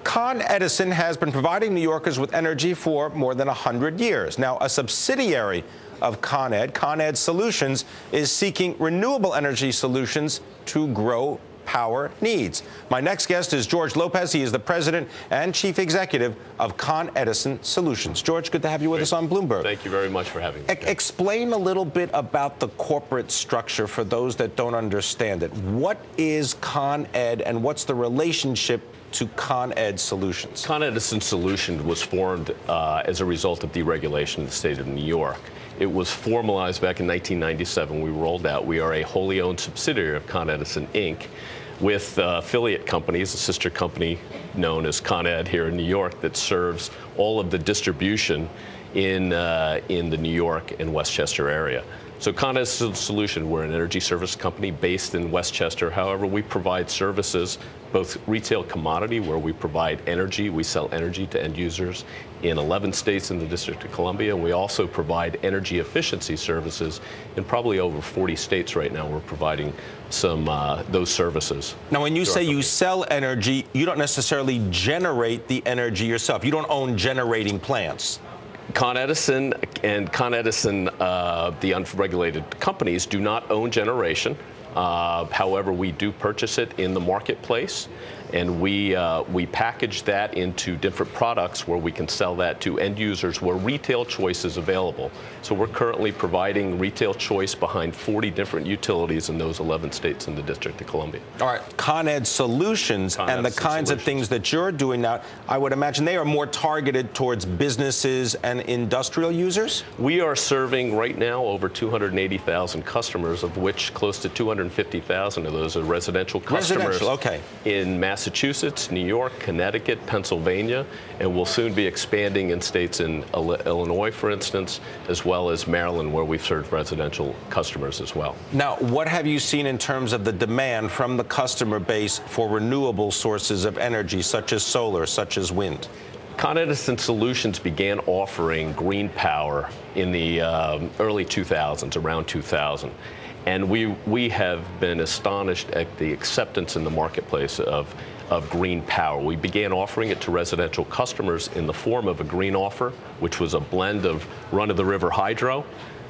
ConEdison has been providing New Yorkers with energy for more than 100 years. Now, a subsidiary of ConEdison Solutions, is seeking renewable energy solutions to grow power needs. My next guest is Jorge Lopez. He is the president and chief executive of ConEdison Solutions. George, good to have you with us on Bloomberg. Thank you very much for having me. Explain a little bit about the corporate structure for those that don't understand it. What is ConEd and what's the relationship to ConEd Solutions? ConEdison Solutions was formed as a result of deregulation in the state of New York. It was formalized back in 1997. We rolled out. We are a wholly owned subsidiary of ConEdison Inc. with affiliate companies, a sister company known as ConEd here in New York that serves all of the distribution in the New York and Westchester area. So ConEdison Solutions, we're an energy service company based in Westchester. However, we provide services, both retail commodity, where we provide energy. We sell energy to end users in 11 states in the District of Columbia. And we also provide energy efficiency services in probably over 40 states right now. We're providing some those services. Now, when you say you sell energy, you don't necessarily generate the energy yourself. You don't own generating plants. ConEdison and ConEdison, the unregulated companies, do not own generation. However, we do purchase it in the marketplace, and we package that into different products where we can sell that to end users where retail choice is available. So we're currently providing retail choice behind 40 different utilities in those 11 states in the District of Columbia. All right, ConEd Solutions and the kinds of things that you're doing now, I would imagine they are more targeted towards businesses and industrial users? We are serving right now over 280,000 customers, of which close to 250,000 of those are residential customers. Okay. In Massachusetts, New York, Connecticut, Pennsylvania, and we'll soon be expanding in states in Illinois, for instance, as well as Maryland, where we've served residential customers as well. Now, what have you seen in terms of the demand from the customer base for renewable sources of energy, such as solar, such as wind? ConEdison Solutions began offering green power in the early 2000s, around 2000. And we have been astonished at the acceptance in the marketplace of green power. We began offering it to residential customers in the form of a green offer, which was a blend of run-of-the-river hydro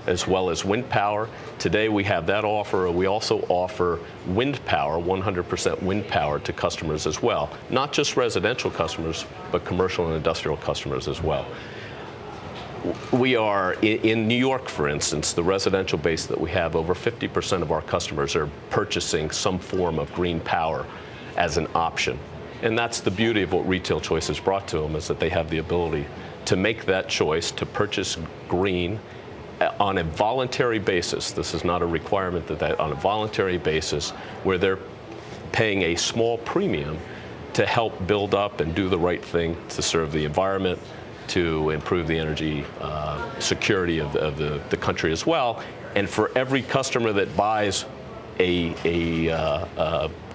as well as wind power. Today we have that offer. We also offer wind power, 100% wind power to customers as well. Not just residential customers, but commercial and industrial customers as well. We are, in New York, for instance, the residential base that we have, over 50% of our customers are purchasing some form of green power as an option. And that's the beauty of what retail choice has brought to them, is that they have the ability to make that choice to purchase green on a voluntary basis. This is not a requirement, that on a voluntary basis, where they're paying a small premium to help build up and do the right thing to serve the environment, to improve the energy security of the country as well. And for every customer that buys a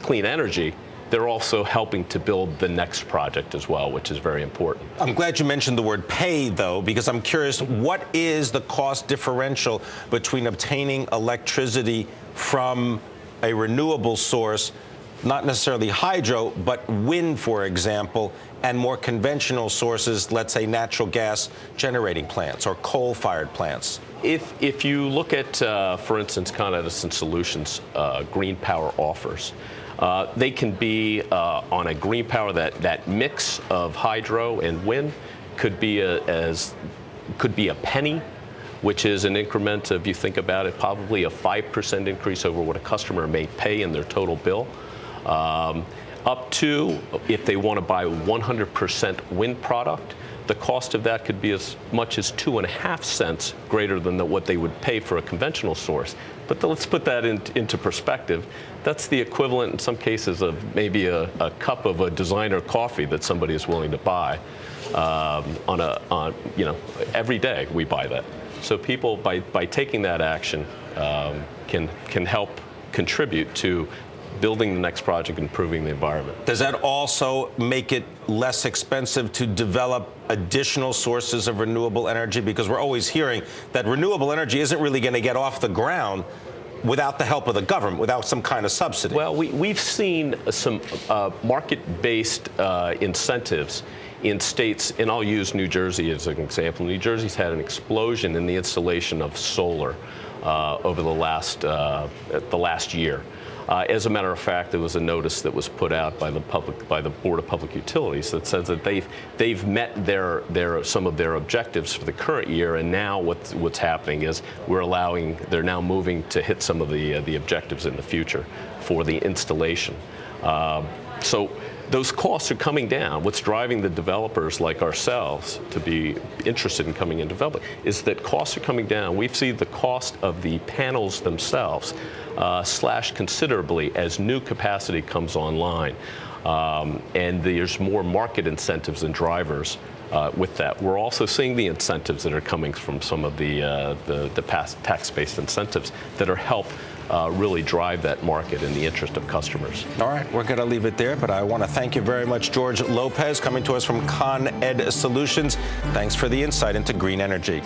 clean energy, they're also helping to build the next project as well, which is very important. I'm glad you mentioned the word pay, though, because I'm curious, what is the cost differential between obtaining electricity from a renewable source, not necessarily hydro, but wind, for example, and more conventional sources, let's say natural gas generating plants or coal-fired plants? If you look at, for instance, ConEdison Solutions green power offers, they can be on a green power, that mix of hydro and wind could be a penny, which is an increment of, if you think about it, probably a 5% increase over what a customer may pay in their total bill. Up to, if they want to buy 100% wind product, the cost of that could be as much as 2.5 cents greater than what they would pay for a conventional source. But let's put that into perspective. That's the equivalent in some cases of maybe a cup of a designer coffee that somebody is willing to buy every day. We buy that. So people, by taking that action, can help contribute to building the next project, improving the environment. Does that also make it less expensive to develop additional sources of renewable energy? Because we're always hearing that renewable energy isn't really going to get off the ground without the help of the government, without some kind of subsidy? Well, we've seen some market-based incentives in states, and I'll use New Jersey as an example. New Jersey's had an explosion in the installation of solar over the last year. As a matter of fact, there was a notice that was put out by the Board of Public Utilities that says that they've met some of their objectives for the current year, and now what's happening is they're now moving to hit some of the objectives in the future for the installation. So those costs are coming down. What's driving the developers like ourselves to be interested in coming in developing is that costs are coming down. We've seen the cost of the panels themselves slash considerably as new capacity comes online. And there's more market incentives and drivers with that. We're also seeing the incentives that are coming from some of the past tax-based incentives that are help really drive that market in the interest of customers. All right, we're going to leave it there, but I want to thank you very much, Jorge Lopez, coming to us from ConEd Solutions. Thanks for the insight into green energy.